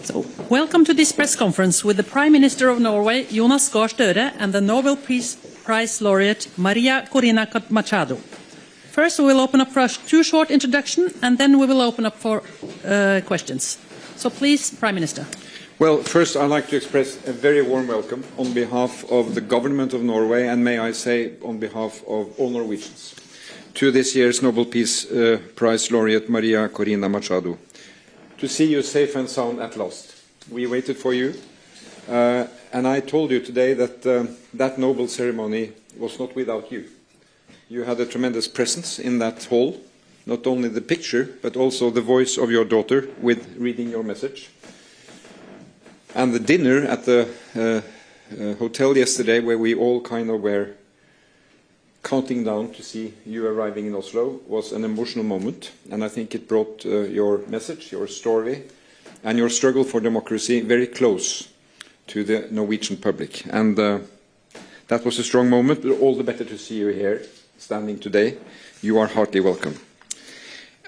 So, welcome to this press conference with the Prime Minister of Norway, Jonas Gahr Støre, and the Nobel Peace Prize Laureate, Maria Corina Machado. First, we will open up for a two short introduction, and then we will open up for questions. So please, Prime Minister. Well, first I'd like to express a very warm welcome on behalf of the government of Norway, and may I say on behalf of all Norwegians, to this year's Nobel Peace Prize Laureate, Maria Corina Machado. To see you safe and sound at last. We waited for you, and I told you today that that Nobel ceremony was not without you. You had a tremendous presence in that hall, not only the picture, but also the voice of your daughter with reading your message. And the dinner at the hotel yesterday, where we all kind of were counting down to see you arriving in Oslo, was an emotional moment, and I think it brought your message, your story, and your struggle for democracy very close to the Norwegian public. And that was a strong moment, but all the better to see you here, standing today. You are heartily welcome.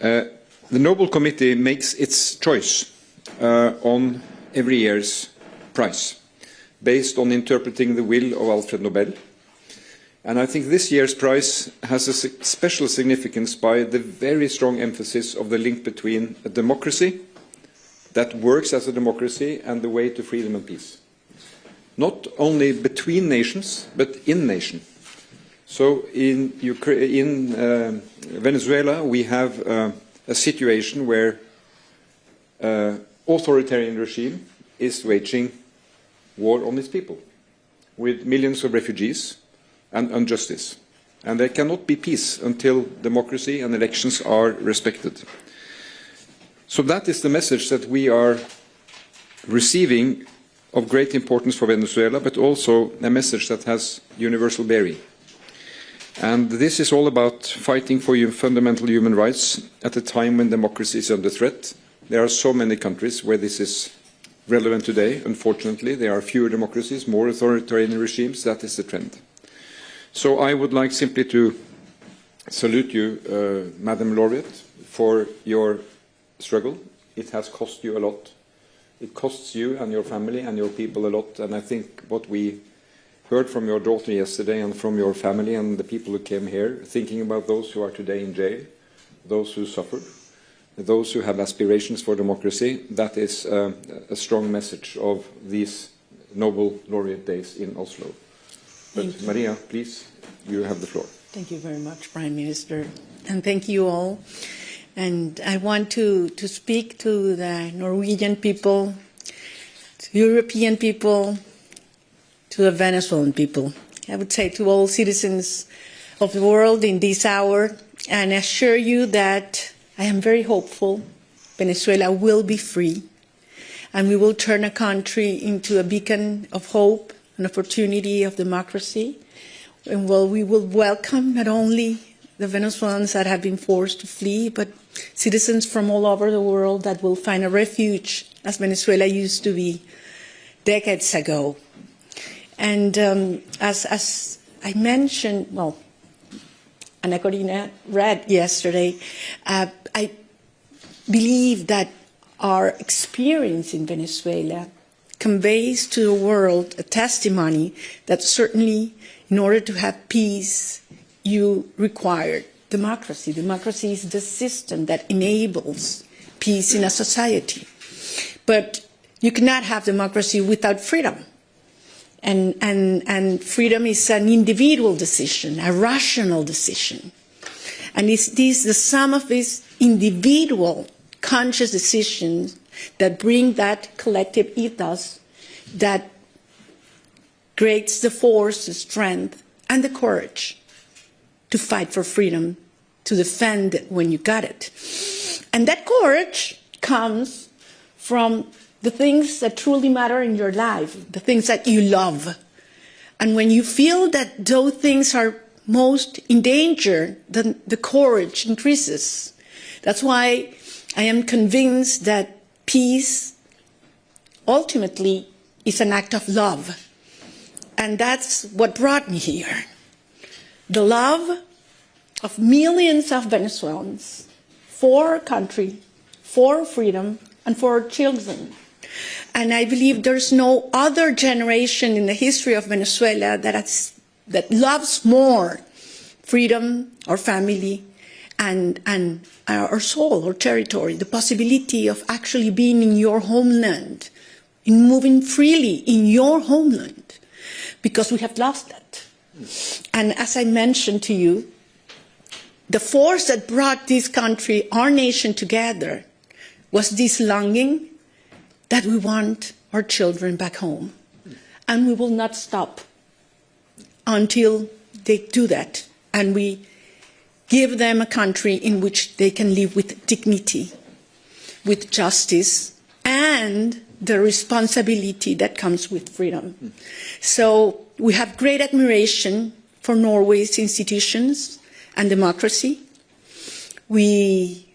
The Nobel Committee makes its choice on every year's prize, based on interpreting the will of Alfred Nobel. And I think this year's prize has a special significance by the very strong emphasis of the link between a democracy that works as a democracy and the way to freedom and peace. Not only between nations, but in nations. So in Venezuela, we have a situation where authoritarian regime is waging war on its people, with millions of refugees and injustice. And there cannot be peace until democracy and elections are respected. So that is the message that we are receiving of great importance for Venezuela, but also a message that has universal bearing. And this is all about fighting for fundamental human rights at a time when democracy is under threat. There are so many countries where this is relevant today. Unfortunately, there are fewer democracies, more authoritarian regimes. That is the trend. So I would like simply to salute you, Madam Laureate, for your struggle. It has cost you a lot. It costs you and your family and your people a lot. And I think what we heard from your daughter yesterday and from your family and the people who came here, thinking about those who are today in jail, those who suffered, those who have aspirations for democracy, that is a strong message of these Nobel Laureate Days in Oslo. But Maria, please, you have the floor. Thank you very much, Prime Minister, and thank you all. And I want to speak to the Norwegian people, to European people, to the Venezuelan people. I would say to all citizens of the world in this hour, and assure you that I am very hopeful Venezuela will be free, and we will turn a country into a beacon of hope, an opportunity of democracy, and we will welcome not only the Venezuelans that have been forced to flee, but citizens from all over the world that will find a refuge, as Venezuela used to be decades ago. And as I mentioned, well, Anna Corina read yesterday, I believe that our experience in Venezuela conveys to the world a testimony that certainly in order to have peace, you require democracy. Democracy is the system that enables peace in a society. But you cannot have democracy without freedom. And freedom is an individual decision, a rational decision. And it's the sum of these individual conscious decisions that bring that collective ethos that creates the force, the strength, and the courage to fight for freedom, to defend it when you got it. And that courage comes from the things that truly matter in your life, the things that you love. And when you feel that those things are most in danger, then the courage increases. That's why I am convinced that peace ultimately is an act of love. And that's what brought me here. The love of millions of Venezuelans for our country, for freedom, and for our children. And I believe there's no other generation in the history of Venezuela that loves more freedom, our family, and our soul, our territory, the possibility of actually being in your homeland, in moving freely in your homeland, because we have lost that. And as I mentioned to you, the force that brought this country, our nation together, was this longing that we want our children back home. And we will not stop until they do that. And we give them a country in which they can live with dignity, with justice, and the responsibility that comes with freedom. So we have great admiration for Norway's institutions and democracy. We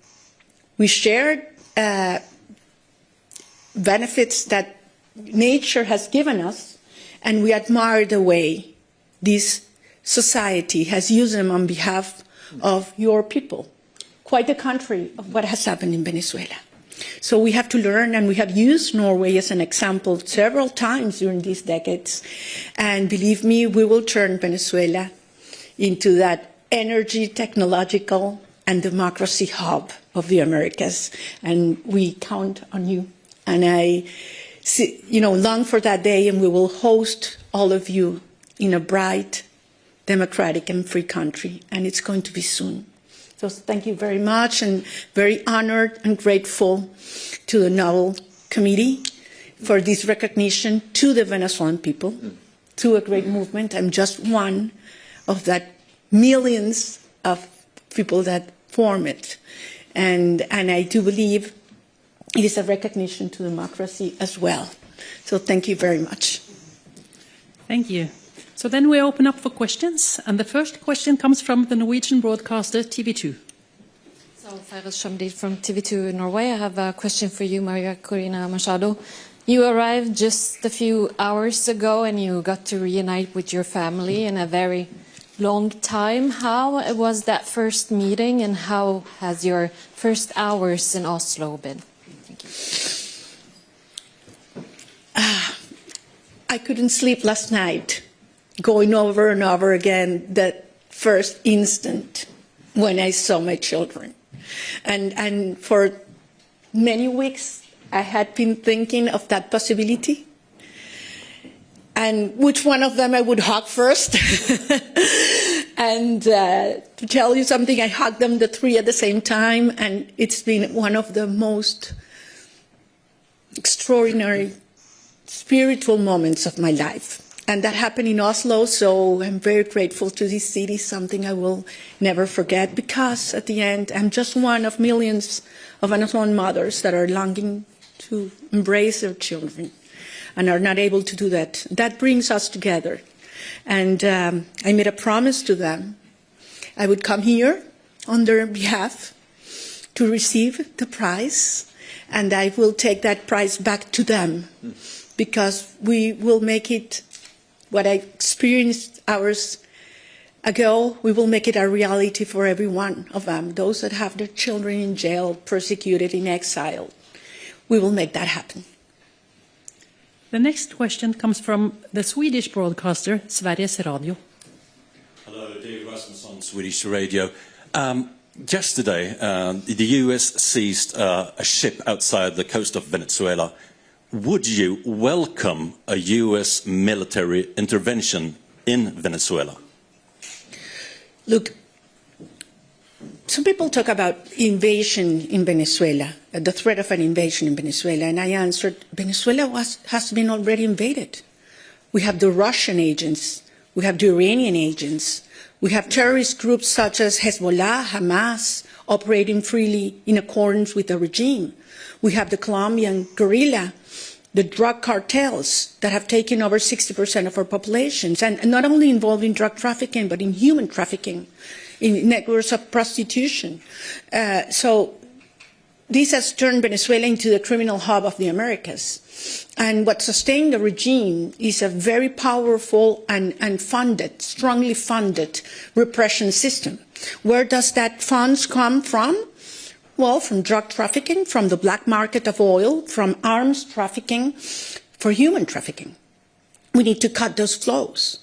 shared benefits that nature has given us, and we admire the way this society has used them on behalf of your people. Quite the contrary of what has happened in Venezuela. So we have to learn, and we have used Norway as an example several times during these decades. And believe me, we will turn Venezuela into that energy, technological, and democracy hub of the Americas. And we count on you. And I long for that day, and we will host all of you in a bright, democratic, and free country. And it's going to be soon. So thank you very much, and very honored and grateful to the Nobel Committee for this recognition to the Venezuelan people, to a great movement. I'm just one of that millions of people that form it. And I do believe it is a recognition to democracy as well. So thank you very much. Thank you. So then we open up for questions, and the first question comes from the Norwegian broadcaster TV2. So, Shamdid from TV2 Norway. I have a question for you, Maria Corina Machado. You arrived just a few hours ago, and you got to reunite with your family in a very long time. How was that first meeting, and how has your first hours in Oslo been? Thank you. I couldn't sleep last night, going over and over again that first instant when I saw my children. And for many weeks, I had been thinking of that possibility, and which one of them I would hug first. And to tell you something, I hugged them, the three at the same time, and it's been one of the most extraordinary spiritual moments of my life. And that happened in Oslo, so I'm very grateful to this city, something I will never forget, because at the end, I'm just one of millions of Venezuelan mothers that are longing to embrace their children and are not able to do that. That brings us together. And I made a promise to them. I would come here on their behalf to receive the prize, and I will take that prize back to them, because we will make it what I experienced hours ago. We will make it a reality for every one of them, those that have their children in jail, persecuted, in exile. We will make that happen. The next question comes from the Swedish broadcaster, Sveriges Radio. Hello, David Rasmus on Swedish Radio. Yesterday, the US seized a ship outside the coast of Venezuela. Would you welcome a US military intervention in Venezuela? Look, some people talk about invasion in Venezuela, the threat of an invasion in Venezuela, and I answered, Venezuela has been already invaded. We have the Russian agents, we have the Iranian agents, we have terrorist groups such as Hezbollah, Hamas, operating freely in accordance with the regime. We have the Colombian guerrilla, the drug cartels that have taken over 60% of our populations, and not only involved in drug trafficking, but in human trafficking, in networks of prostitution. So this has turned Venezuela into the criminal hub of the Americas. And what sustained the regime is a very powerful and funded, strongly funded repression system. Where does that funds come from? Well, from drug trafficking, from the black market of oil, from arms trafficking, for human trafficking. We need to cut those flows.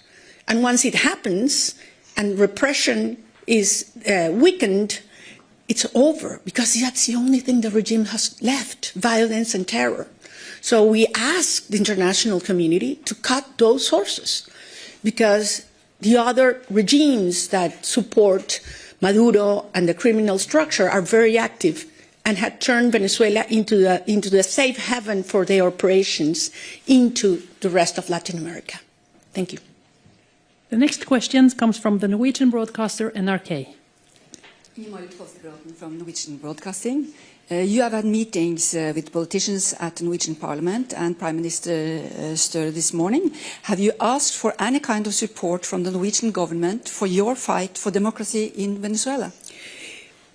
And once it happens and repression is weakened, it's over, because that's the only thing the regime has left, violence and terror. So we ask the international community to cut those sources, because the other regimes that support Maduro and the criminal structure are very active and had turned Venezuela into the safe haven for their operations into the rest of Latin America. Thank you. The next question comes from the Norwegian broadcaster NRK. From Norwegian Broadcasting. You have had meetings with politicians at the Norwegian Parliament and Prime Minister Støre this morning. Have you asked for any kind of support from the Norwegian government for your fight for democracy in Venezuela?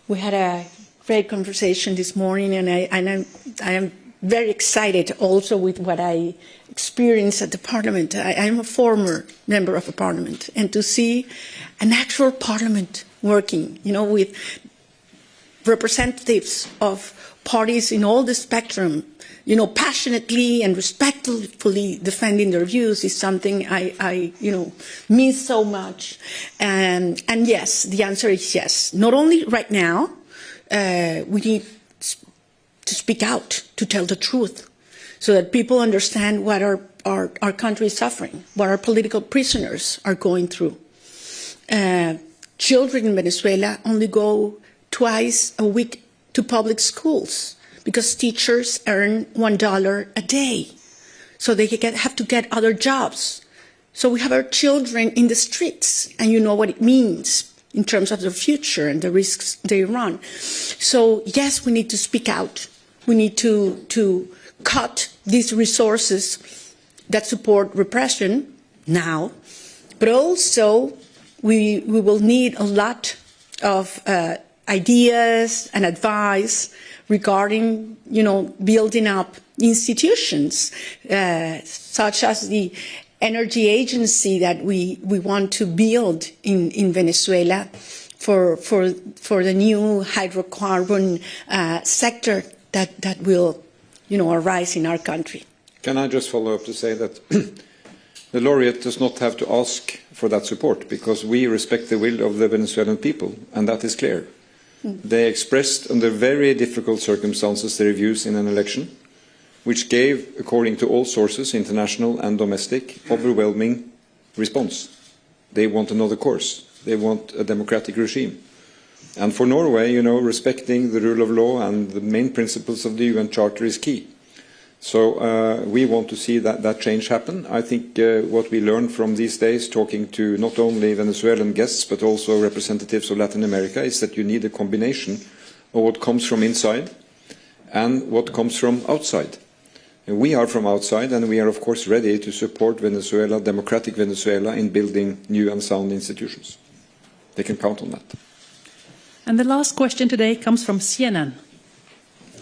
We had a great conversation this morning, and I am very excited also with what I experienced at the Parliament. I am a former member of a Parliament, and to see an actual Parliament working, with representatives of parties in all the spectrum, passionately and respectfully defending their views is something I miss so much. And yes, the answer is yes. Not only right now, we need to speak out, to tell the truth, so that people understand what our country is suffering, what our political prisoners are going through. Children in Venezuela only go twice a week to public schools because teachers earn $1 a day. So they have to get other jobs. So we have our children in the streets, and you know what it means in terms of their future and the risks they run. So yes, we need to speak out. We need to cut these resources that support repression now, but also we will need a lot of ideas and advice regarding, building up institutions such as the energy agency that we want to build in Venezuela for the new hydrocarbon sector that will, arise in our country. Can I just follow up to say that the laureate does not have to ask for that support, because we respect the will of the Venezuelan people, and that is clear. They expressed under very difficult circumstances their views in an election, which gave, according to all sources, international and domestic, overwhelming response. They want another course. They want a democratic regime. And for Norway, respecting the rule of law and the main principles of the UN Charter is key. So we want to see that change happen. I think what we learned from these days, talking to not only Venezuelan guests but also representatives of Latin America, is that you need a combination of what comes from inside and what comes from outside. And we are from outside, and we are of course ready to support Venezuela, democratic Venezuela, in building new and sound institutions. They can count on that. And the last question today comes from CNN.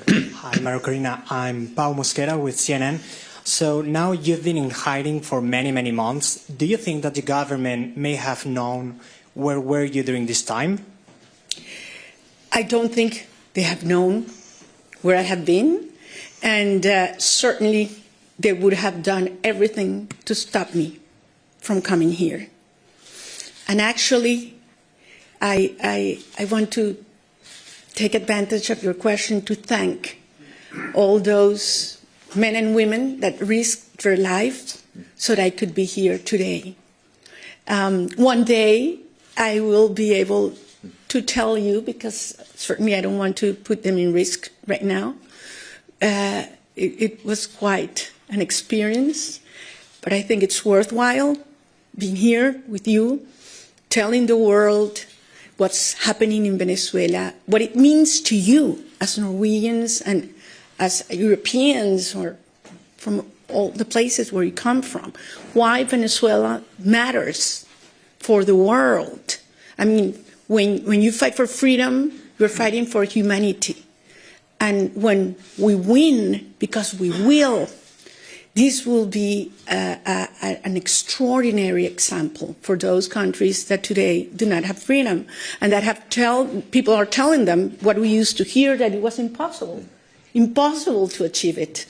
Hi, Maria Corina. I'm Pau Mosquera with CNN. So now you've been in hiding for many, many months. Do you think that the government may have known where were you during this time? I don't think they have known where I have been, and certainly they would have done everything to stop me from coming here. And actually, I want to take advantage of your question to thank all those men and women that risked their lives so that I could be here today. One day I will be able to tell you, because certainly I don't want to put them in risk right now. It was quite an experience, but I think it's worthwhile being here with you, telling the world what's happening in Venezuela, what it means to you as Norwegians and as Europeans, or from all the places where you come from, why Venezuela matters for the world. I mean, when you fight for freedom, you're fighting for humanity. And when we win, because we will, this will be an extraordinary example for those countries that today do not have freedom and that people are telling them what we used to hear, that it was impossible to achieve it.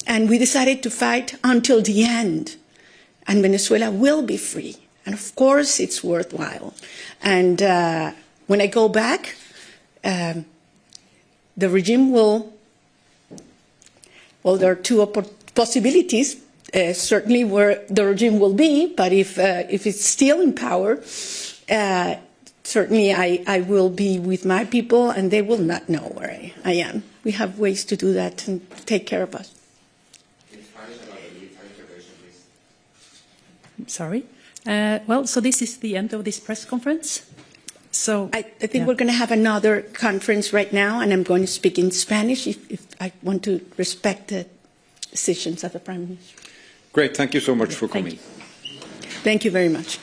And we decided to fight until the end, and Venezuela will be free. And of course, it's worthwhile. And when I go back, the regime will, well, there are two possibilities, certainly where the regime will be, but if it's still in power, certainly I will be with my people and they will not know where I am. We have ways to do that and take care of us. Sorry. Well, so this is the end of this press conference. So I think we're going to have another conference right now, and I'm going to speak in Spanish if I want to respect the decisions of the Prime Minister. Great. Thank you so much for coming. Thank you very much.